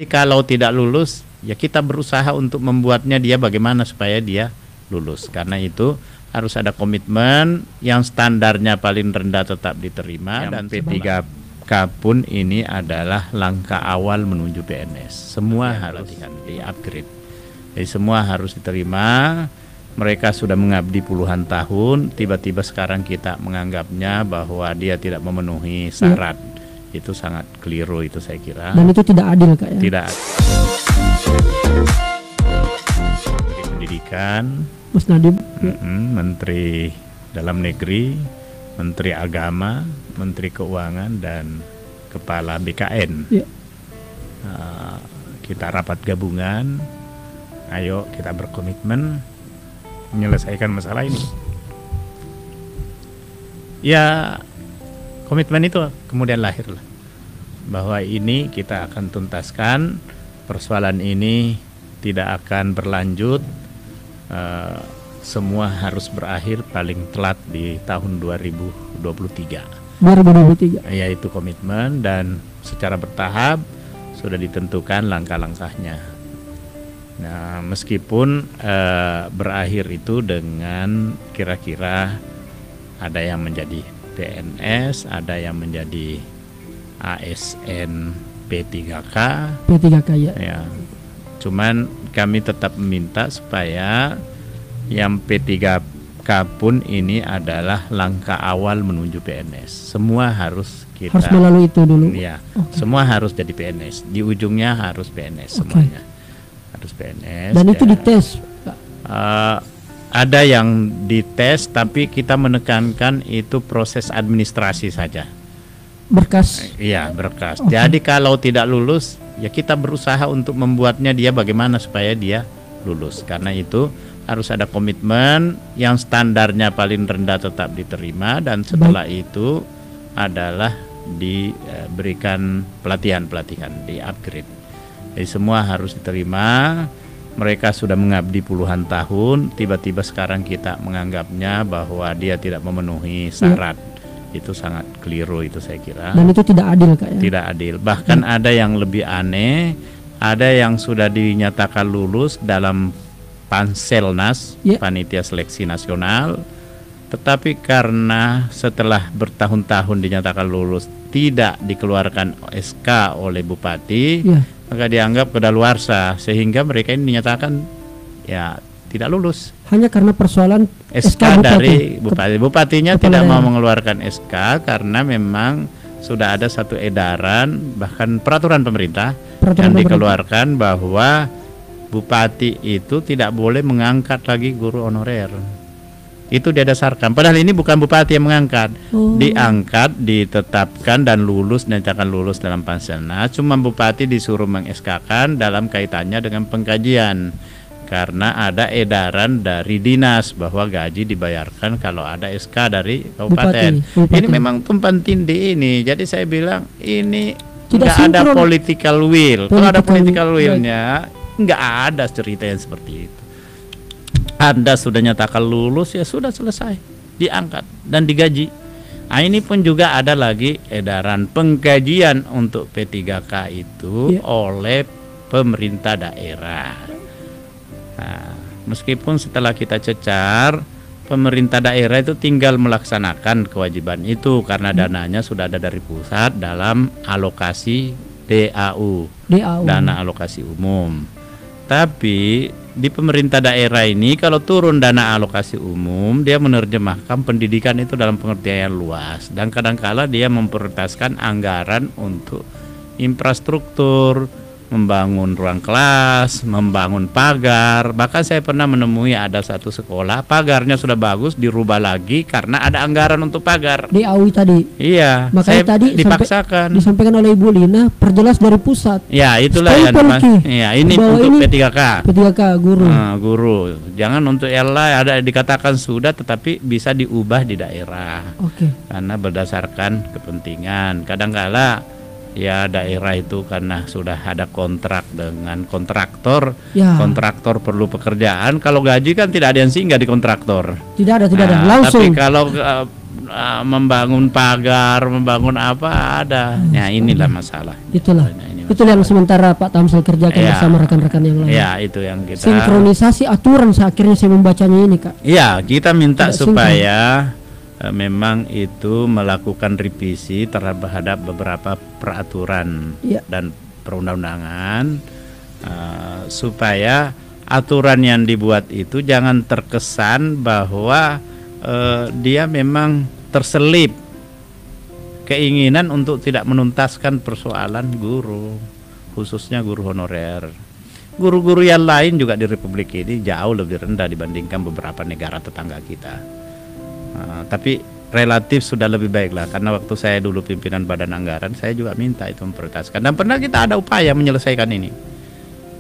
Kalau tidak lulus, ya kita berusaha untuk membuatnya dia bagaimana supaya dia lulus. Karena itu harus ada komitmen yang standarnya paling rendah tetap diterima. Dan P3K pun ini adalah langkah awal menuju PNS. Semua harus di-upgrade. Jadi semua harus diterima. Mereka sudah mengabdi puluhan tahun, tiba-tiba sekarang kita menganggapnya bahwa dia tidak memenuhi syarat. Itu sangat keliru itu saya kira. Dan itu tidak adil, Kak, ya? Tidak. Pendidikan, Mas Nadiem, Menteri Dalam Negeri, Menteri Agama, Menteri Keuangan, dan Kepala BKN. Ya. Kita rapat gabungan, ayo kita berkomitmen menyelesaikan masalah ini. Ya, komitmen itu kemudian lahirlah bahwa ini kita akan tuntaskan, persoalan ini tidak akan berlanjut, semua harus berakhir paling telat di tahun 2023. 2023. Yaitu komitmen, dan secara bertahap sudah ditentukan langkah-langkahnya. Nah, meskipun berakhir itu dengan kira-kira ada yang menjadi PNS, ada yang menjadi ASN P3K. P3K, ya. Ya. Cuman kami tetap meminta supaya yang P3K pun ini adalah langkah awal menuju PNS. Semua harus melalui itu dulu. Ya, semua harus jadi PNS. Di ujungnya harus PNS semuanya. Harus PNS. Dan itu dites, Pak. Ada yang dites, tapi kita menekankan itu proses administrasi saja. Berkas. Iya, berkas. Jadi kalau tidak lulus, ya kita berusaha untuk membuatnya dia bagaimana supaya dia lulus. Karena itu harus ada komitmen yang standarnya paling rendah tetap diterima, dan setelah itu adalah diberikan pelatihan-pelatihan, di-upgrade. Jadi semua harus diterima. Mereka sudah mengabdi puluhan tahun, tiba-tiba sekarang kita menganggapnya bahwa dia tidak memenuhi syarat. Itu sangat keliru itu saya kira. Dan itu tidak adil, Kak, ya? Tidak adil. Bahkan ada yang lebih aneh, ada yang sudah dinyatakan lulus dalam Panselnas, Panitia Seleksi Nasional, tetapi karena setelah bertahun-tahun dinyatakan lulus tidak dikeluarkan SK oleh Bupati, maka dianggap kedaluarsa, sehingga mereka ini dinyatakan ya tidak lulus. Hanya karena persoalan SK dari Bupati. Bupatinya tidak mau mengeluarkan SK karena memang sudah ada satu edaran, bahkan peraturan pemerintah yang dikeluarkan bahwa Bupati itu tidak boleh mengangkat lagi guru honorer. Itu dia dasarkan. Padahal ini bukan Bupati yang mengangkat, diangkat, ditetapkan dan lulus, dinyatakan lulus dalam Panselnas. Cuma Bupati disuruh meng-SK-kan dalam kaitannya dengan pengkajian, karena ada edaran dari dinas bahwa gaji dibayarkan kalau ada SK dari kabupaten. Bupati. Ini memang tumpang tindih ini. Jadi saya bilang ini tidak ada political will. Kalau ada political will-nya, nggak ada cerita yang seperti itu. Anda sudah nyatakan lulus, ya sudah selesai, diangkat dan digaji. Nah, ini pun juga ada lagi edaran pengkajian untuk P3K itu oleh pemerintah daerah. Nah, meskipun setelah kita cecar, pemerintah daerah itu tinggal melaksanakan kewajiban itu karena dananya sudah ada dari pusat dalam alokasi DAU. Dana alokasi umum. Tapi di pemerintah daerah ini kalau turun dana alokasi umum, dia menerjemahkan pendidikan itu dalam pengertian yang luas, dan kadangkala dia memprioritaskan anggaran untuk infrastruktur, membangun ruang kelas, membangun pagar. Bahkan saya pernah menemui ada satu sekolah, pagarnya sudah bagus, dirubah lagi karena ada anggaran untuk pagar. Di AUI tadi. Iya. Makanya tadi dipaksakan. Disampaikan oleh Ibu Lina, perjelas dari pusat. Ya, itulah yang ya, ini untuk ini P3K. P3K guru. Guru. Jangan untuk yang lain, ada dikatakan sudah, tetapi bisa diubah di daerah. Karena berdasarkan kepentingan. Kadangkala ya daerah itu karena sudah ada kontrak dengan kontraktor, kontraktor perlu pekerjaan. Kalau gaji kan tidak ada yang singgah di kontraktor. Tidak ada langsung. Tapi kalau membangun pagar, membangun apa ada. Nah, inilah masalah. Itulah. Nah, ini Itulah yang sementara Pak Tamsil kerjakan Ya. bersama rekan-rekan yang lain. Ya, itu yang kita. Sinkronisasi aturan akhirnya saya membacanya ini, Kak. Ya, kita minta Tidak supaya memang itu melakukan revisi terhadap beberapa peraturan Ya. dan perundang-undangan supaya aturan yang dibuat itu jangan terkesan bahwa dia memang terselip keinginan untuk tidak menuntaskan persoalan guru, khususnya guru honorer. Guru-guru yang lain juga di Republik ini jauh lebih rendah dibandingkan beberapa negara tetangga kita. Tapi relatif sudah lebih baik lah, karena waktu saya dulu pimpinan Badan Anggaran, saya juga minta itu memprioritaskan, dan pernah kita ada upaya menyelesaikan ini.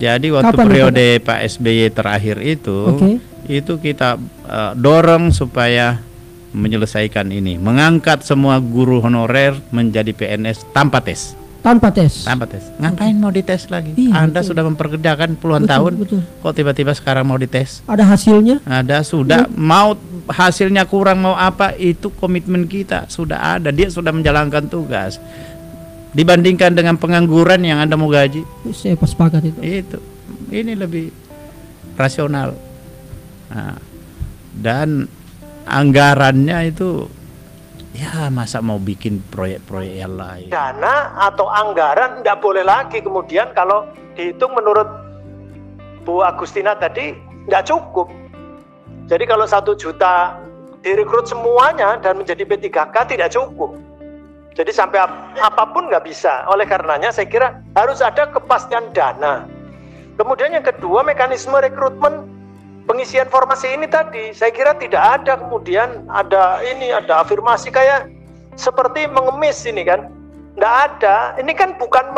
Jadi waktu Kapan periode Pak SBY terakhir itu kita dorong supaya menyelesaikan ini, mengangkat semua guru honorer menjadi PNS tanpa tes. Tanpa tes. Tanpa tes. Ngapain mau dites lagi? Iya, Anda betul. sudah memperkerjakan puluhan tahun, Betul. kok tiba-tiba sekarang mau dites? Ada hasilnya? Ada, sudah. Mau hasilnya kurang mau apa, itu komitmen kita sudah ada. Dia sudah menjalankan tugas. Dibandingkan dengan pengangguran yang Anda mau gaji, Saya sepakat itu. ini lebih rasional. Nah, dan anggarannya itu, ya masa mau bikin proyek-proyek yang lain. Dana atau anggaran nggak boleh lagi kemudian kalau dihitung menurut Bu Agustina tadi nggak cukup. Jadi kalau 1 juta direkrut semuanya dan menjadi P3K tidak cukup. Jadi sampai apapun nggak bisa. Oleh karenanya saya kira harus ada kepastian dana. Kemudian yang kedua, mekanisme rekrutmen pengisian formasi ini tadi, saya kira tidak ada kemudian ada afirmasi kayak seperti mengemis ini kan. Nggak ada. Ini kan bukan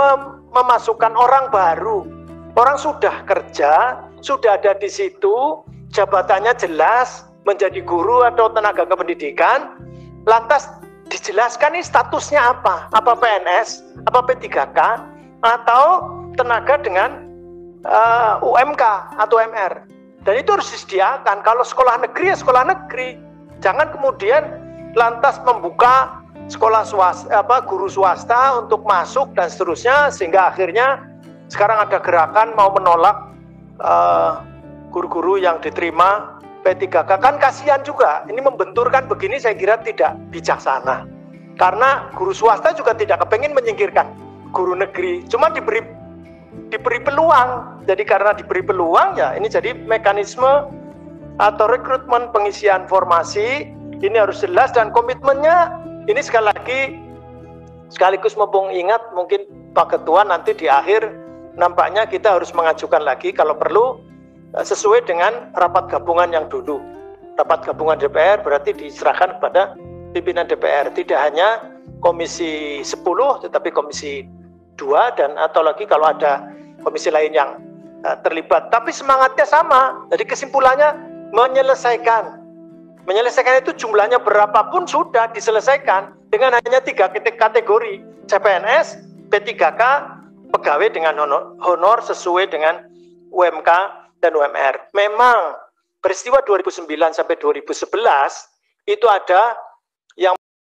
memasukkan orang baru. Orang sudah kerja, sudah ada di situ, jabatannya jelas, menjadi guru atau tenaga kependidikan, lantas dijelaskan ini statusnya apa? Apa PNS, apa P3K, atau tenaga dengan UMK atau MR. Dan itu harus disediakan. Kalau sekolah negeri ya sekolah negeri. Jangan kemudian lantas membuka sekolah swasta, guru swasta untuk masuk dan seterusnya, sehingga akhirnya sekarang ada gerakan mau menolak guru-guru yang diterima P3K. Kan kasihan juga. Ini membenturkan begini saya kira tidak bijaksana. Karena guru swasta juga tidak kepengen menyingkirkan guru negeri. Cuma diberi peluang. Jadi karena diberi peluang ya ini jadi mekanisme atau rekrutmen pengisian formasi ini harus jelas dan komitmennya ini sekaligus mumpung ingat mungkin Pak Ketua nanti di akhir nampaknya kita harus mengajukan lagi kalau perlu sesuai dengan rapat gabungan yang dulu. Rapat gabungan DPR berarti diserahkan kepada pimpinan DPR, tidak hanya Komisi 10 tetapi Komisi 2 dan atau lagi kalau ada komisi lain yang terlibat. Tapi semangatnya sama. Jadi kesimpulannya menyelesaikan itu jumlahnya berapapun sudah diselesaikan dengan hanya 3 kategori: CPNS, P3K, pegawai dengan honor sesuai dengan UMK dan UMR. Memang peristiwa 2009 sampai 2011 itu ada